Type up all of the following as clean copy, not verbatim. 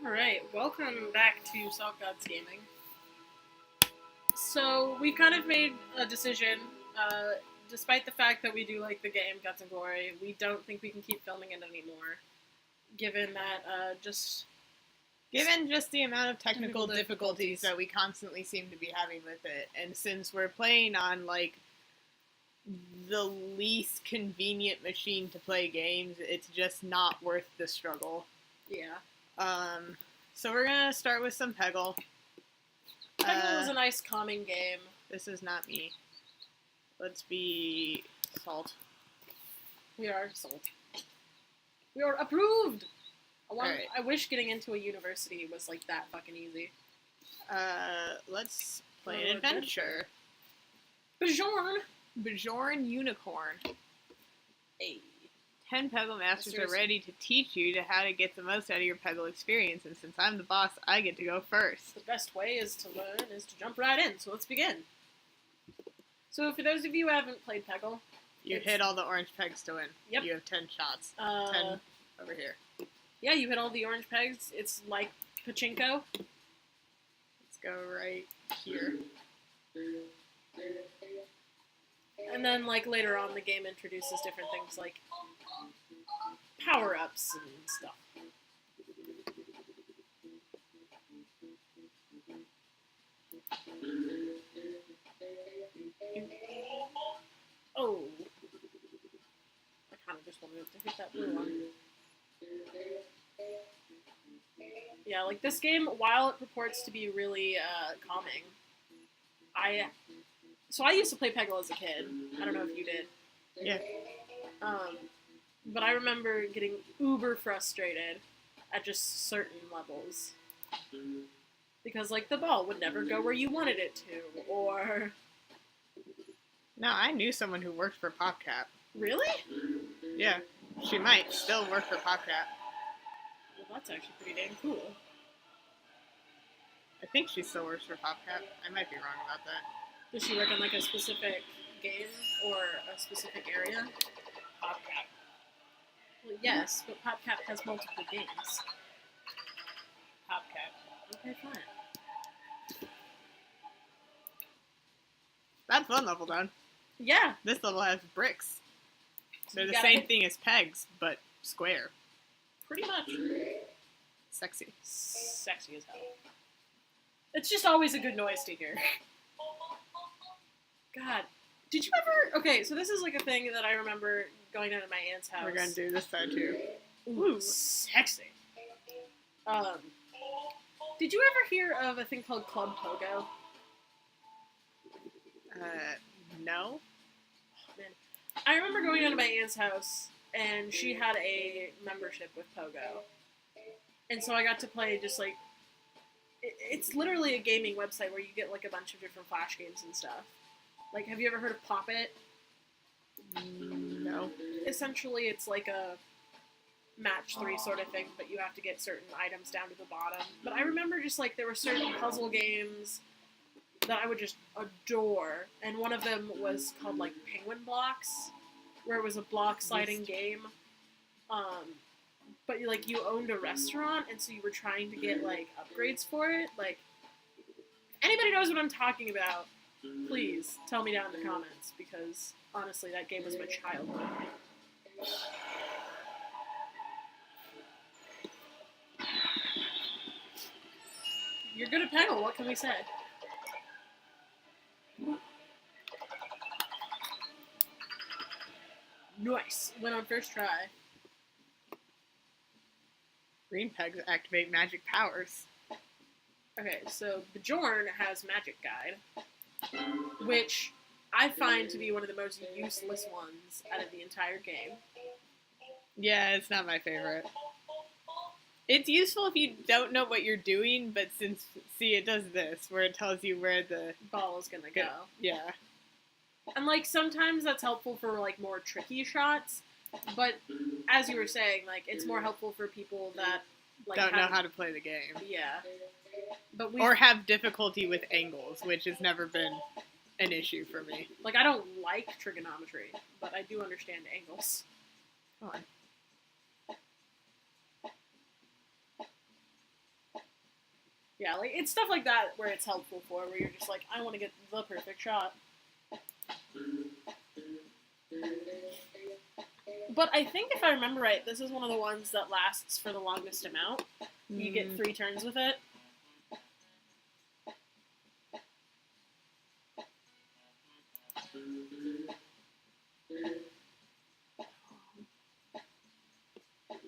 Alright, welcome back to Salt Gods Gaming. So, we kind of made a decision, despite the fact that we do like the game Guts and Glory, we don't think we can keep filming it anymore. Given that, Given just the amount of technical difficulties that we constantly seem to be having with it, and since we're playing on, like, the least convenient machine to play games, it's just not worth the struggle. Yeah. So we're gonna start with some Peggle. Peggle is a nice calming game. This is not me. Let's be Salt. We are Salt. We are approved! Alright. I wish getting into a university was like that fucking easy. Let's play an adventure. Bjorn Unicorn. Hey. 10 Peggle Masters are ready to teach you how to get the most out of your Peggle experience, and since I'm the boss, I get to go first. The best way is to learn is to jump right in, so let's begin. So for those of you who haven't played Peggle... You hit all the orange pegs to win. Yep. You have 10 shots. 10 over here. Yeah, you hit all the orange pegs. It's like pachinko. Let's go right here. And then, like, later on, the game introduces different things like power-ups and stuff. Oh. I kind of just wanted to hit that blue one. Yeah, like, this game, while it purports to be really calming, So I used to play Peggle as a kid. I don't know if you did. Yeah. But I remember getting uber frustrated at just certain levels. Because, like, the ball would never go where you wanted it to, or... No, I knew someone who worked for PopCap. Really? Yeah. She might still work for PopCap. Well, that's actually pretty damn cool. I think she still works for PopCap. I might be wrong about that. Does she work on, like, a specific game or a specific area? PopCap. Well, yes, but PopCap has multiple games. PopCap. Okay, fine. That's one level done. Yeah. This level has bricks. They're the gotta same thing as pegs, but square. Pretty much. Sexy. Sexy as hell. It's just always a good noise to hear. God. Did you ever... Okay, so this is like a thing that I remember going down to my aunt's house. We're gonna do this side too. Ooh, sexy. Did you ever hear of a thing called Club Pogo? No. Man. I remember going down to my aunt's house, and she had a membership with Pogo. And so I got to play just, like... It's literally a gaming website where you get, like, a bunch of different Flash games and stuff. Like, have you ever heard of Pop It? No. Essentially, it's like a match 3 sort of thing, but you have to get certain items down to the bottom. But I remember just, like, there were certain puzzle games that I would just adore, and one of them was called, like, Penguin Blocks, where it was a block sliding game. But, like, you owned a restaurant, and so you were trying to get, like, upgrades for it. Like, if anybody knows what I'm talking about, please tell me down in the comments, because, honestly, that game was my childhood. You're good at Peggle, what can we say? Nice! Went on first try. Green pegs activate magic powers. Okay, so Bjorn has Magic Guide, which I find to be one of the most useless ones out of the entire game. Yeah, it's not my favorite. It's useful if you don't know what you're doing, but see, it does this, where it tells you where the ball is gonna go. Yeah. And, like, sometimes that's helpful for, like, more tricky shots, but as you were saying, like, it's more helpful for people that, like, don't know how to play the game. Yeah. But or have difficulty with angles, which has never been an issue for me. Like, I don't like trigonometry, but I do understand angles. Come on. Yeah, like, it's stuff like that where it's helpful for, where you're just like, I want to get the perfect shot. But I think if I remember right, this is one of the ones that lasts for the longest amount. You get 3 turns with it.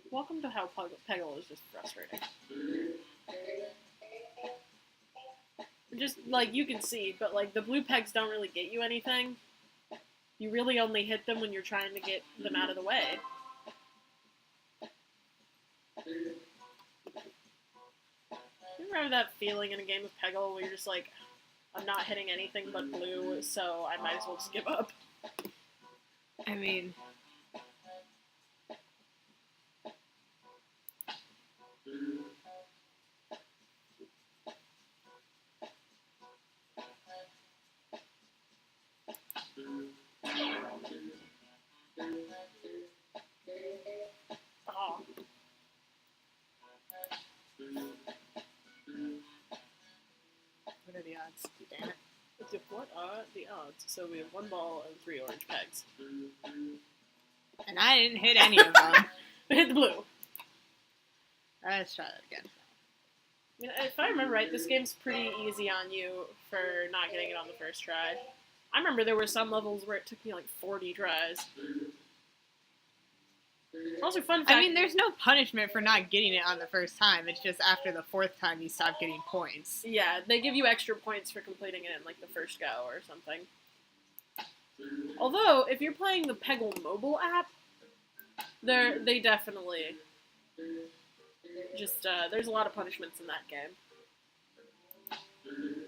Welcome to how Peggle is just frustrating. Just, like, you can see, but, like, the blue pegs don't really get you anything. You really only hit them when you're trying to get them out of the way. You remember that feeling in a game of Peggle where you're just like, I'm not hitting anything but blue, so I might as well just give up? I mean... Oh. What are the odds? Damn it. What are the odds? So we have 1 ball and 3 orange pegs. And I didn't hit any of them. We hit the blue. Let's try that again. I mean, if I remember right, this game's pretty easy on you for not getting it on the first try. I remember there were some levels where it took me like 40 tries. Also, fun fact. I mean, there's no punishment for not getting it on the first time. It's just after the 4th time you stop getting points. Yeah, they give you extra points for completing it in like the first go or something. Although, if you're playing the Peggle mobile app, they definitely just there's a lot of punishments in that game.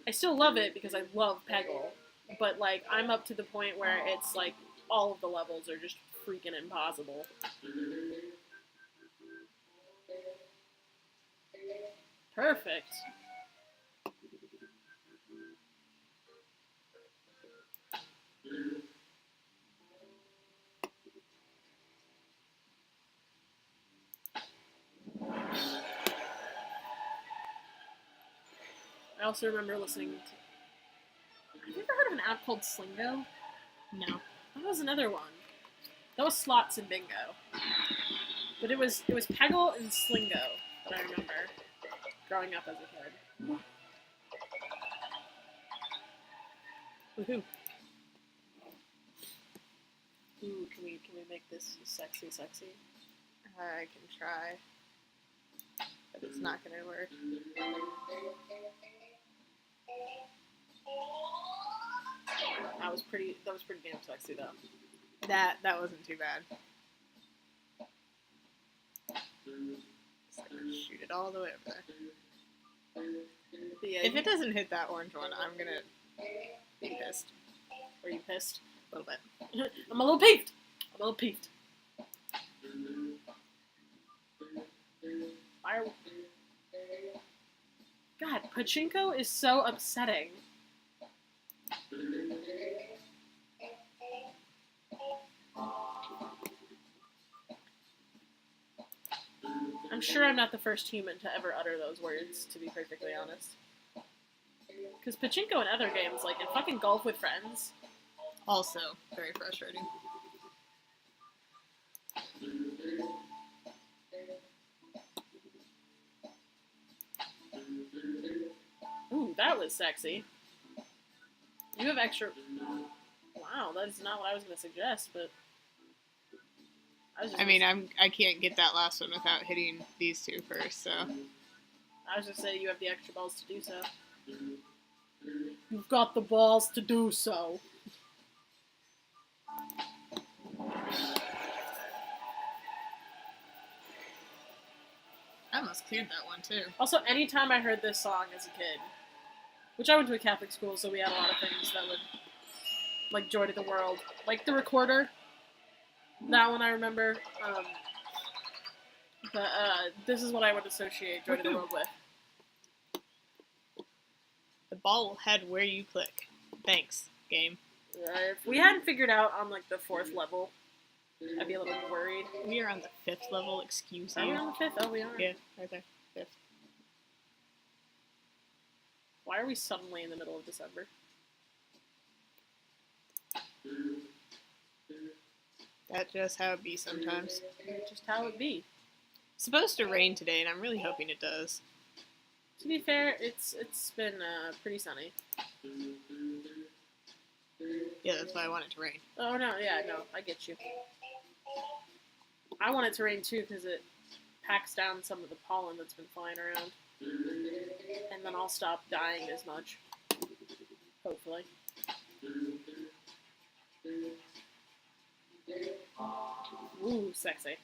I still love it because I love Peggle, but like I'm up to the point where it's like all of the levels are just freaking impossible. Perfect. I also remember listening to... Have you ever heard of an app called Slingo? No. That was another one. That was slots and bingo. But it was Peggle and Slingo that I remember growing up as a kid. Woohoo. Ooh, can we make this sexy? I can try. But it's not gonna work. That was pretty damn sexy though. That wasn't too bad. Just gonna shoot it all the way over there. Yeah, If it doesn't hit that orange one, I'm gonna be pissed. Are you pissed? A little bit. I'm a little peeved. God, pachinko is so upsetting. I'm sure I'm not the first human to ever utter those words, to be perfectly honest. Because pachinko and other games, like in fucking Golf with Friends, Also, very frustrating. ooh, that was sexy. You have extra... Wow, that is not what I was going to suggest, but... I mean, I can't get that last one without hitting these two first, so... I was going to say you have the extra balls to do so. You've got the balls to do so. I almost cleared that one, too. Also, anytime I heard this song as a kid, which I went to a Catholic school, so we had a lot of things that would, like, Joy to the World. Like, the recorder. That one I remember. But this is what I would associate Joy to the World with. The ball will head where you click. Thanks, game. If we hadn't figured out on, like, the 4th level, I'd be a little worried. We are on the 5th level, excuse Are we you. on the 5th? Oh, we are. Yeah, right there. 5th. Why are we suddenly in the middle of December? That's just how it be sometimes. It's just how it be. It's supposed to rain today, and I'm really hoping it does. To be fair, it's been pretty sunny. Yeah, that's why I want it to rain. Oh no, yeah, no, I get you. I want it to rain too because it packs down some of the pollen that's been flying around, and then I'll stop dying as much. Hopefully. Ooh, sexy.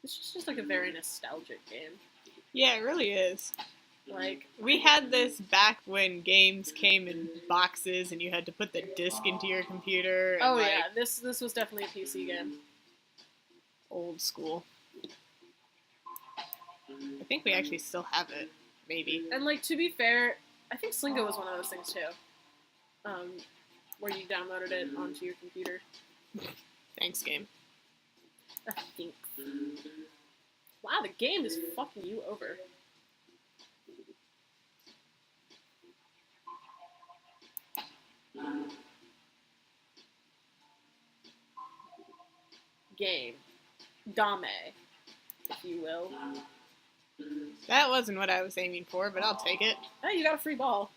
This is just like a very nostalgic game. Yeah, it really is. Like, we had this back when games came in boxes and you had to put the disc into your computer. And oh yeah, this was definitely a PC game. Old school. I think we actually still have it, maybe. And like, to be fair, I think Slingo was one of those things too. Where you downloaded it onto your computer. Thanks, game. Thanks. Wow, the game is fucking you over. Game. Dame, if you will. That wasn't what I was aiming for, but I'll take it. Hey, you got a free ball.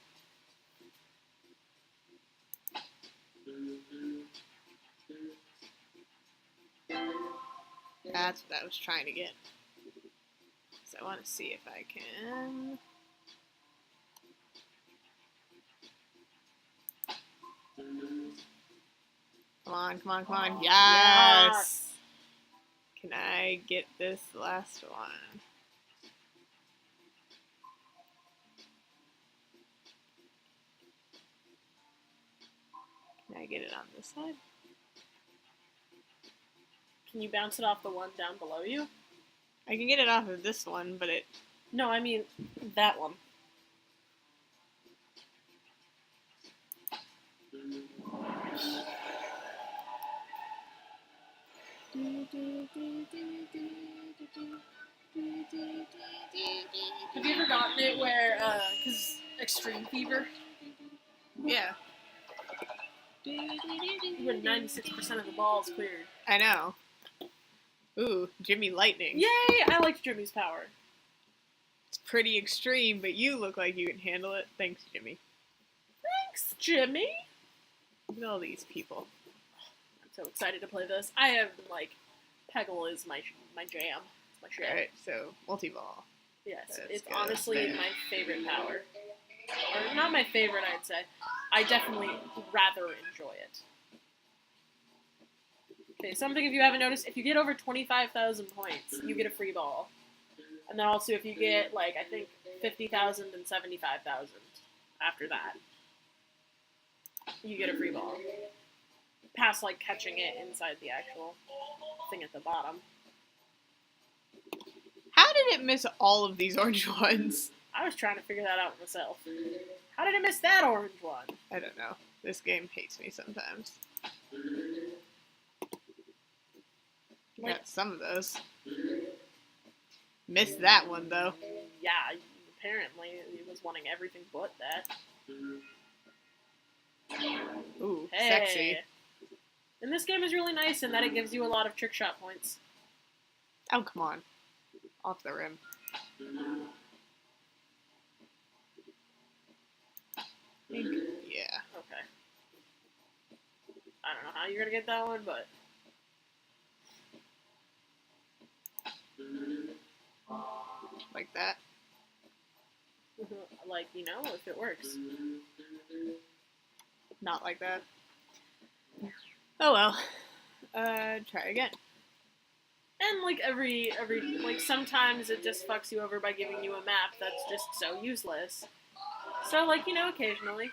That's what I was trying to get. So I want to see if I can... Come on, come on, come on. Yes! Can I get this last one? Can I get it on this side? Can you bounce it off the one down below you? I can get it off of this one, but it... No, I mean that one. Have you ever gotten it where, cause Extreme Fever? Yeah. When 96% of the balls cleared. I know. Ooh, Jimmy Lightning. Yay! I liked Jimmy's power. It's pretty extreme, but you look like you can handle it. Thanks, Jimmy. Thanks, Jimmy! Look at all these people. I'm so excited to play this. I have, like, Peggle is my jam. It's my shit. Alright, so, multi-ball. Yes, That's it's good. honestly my favorite power. Or, not my favorite, I'd say. I definitely rather enjoy it. Okay, something if you haven't noticed, if you get over 25,000 points, you get a free ball. And then also if you get, like, I think 50,000 and 75,000 after that, you get a free ball. Past, like, catching it inside the actual thing at the bottom. How did it miss all of these orange ones? I was trying to figure that out myself. How did it miss that orange one? I don't know. This game hates me sometimes. Like, Got some of those. Missed that one, though. yeah, apparently he was wanting everything but that. Ooh, Hey. sexy. And this game is really nice in that it gives you a lot of trick shot points. Oh, come on. Off the rim. Yeah. Okay. I don't know how you're gonna get that one, but... Like that. like, you know, if it works. Not like that. Oh well. Try again. And, like, like, sometimes it just fucks you over by giving you a map that's just so useless. So, like, you know, occasionally,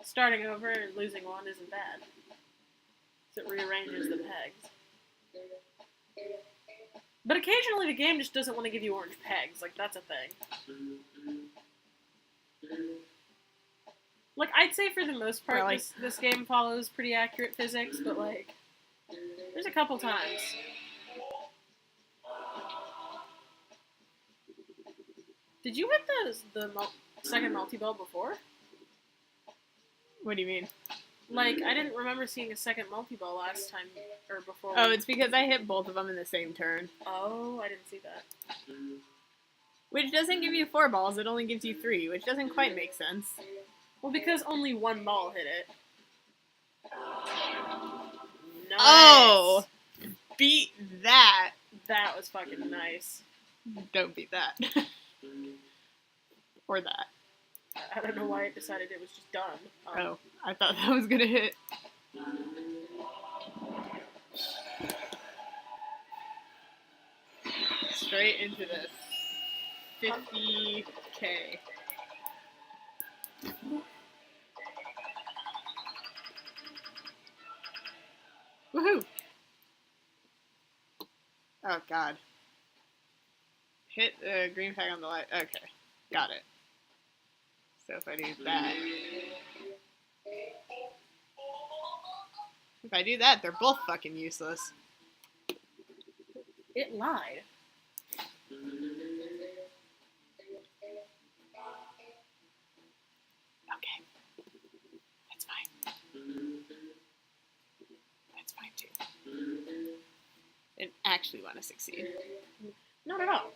starting over and losing one isn't bad. So it rearranges the pegs. But occasionally the game just doesn't want to give you orange pegs. Like, that's a thing. Like, I'd say for the most part, Like- this game follows pretty accurate physics, but, like, there's a couple times. Did you hit the second multi-ball before? What do you mean? Like, I didn't remember seeing a second multi-ball last time, or before. Oh, it's because I hit both of them in the same turn. Oh, I didn't see that. Which doesn't give you 4 balls, it only gives you 3, which doesn't quite make sense. Well, because only one ball hit it. Nice. Oh! Beat that! That was fucking nice. Don't beat that. Or that. I don't know why it decided it was just done. Oh, I thought that was gonna hit. Straight into the 50K. Woohoo! Oh god. Hit the green tag on the light. Okay, got it. So if I do that. If I do that, they're both fucking useless. It lied. Okay. That's fine. That's fine too. Didn't actually want to succeed. Not at all.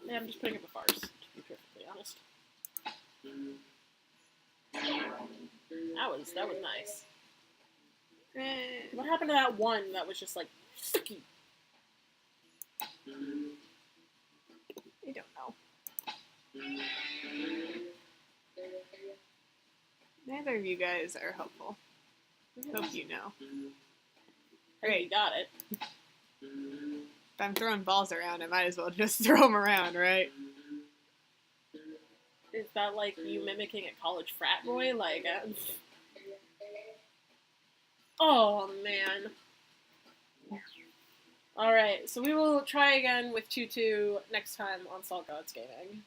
Yeah, I'm just putting up a farce, to be perfectly honest. That was nice. What happened to that one that was just like sucky? I don't know. Neither of you guys are helpful. Hope you know. Hey, you got it. If I'm throwing balls around, I might as well just throw them around, right? Is that like you mimicking a college frat boy? Like, oh man. Alright, so we will try again with 2-2 next time on Salt Gods Gaming.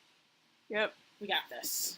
Yep. We got this.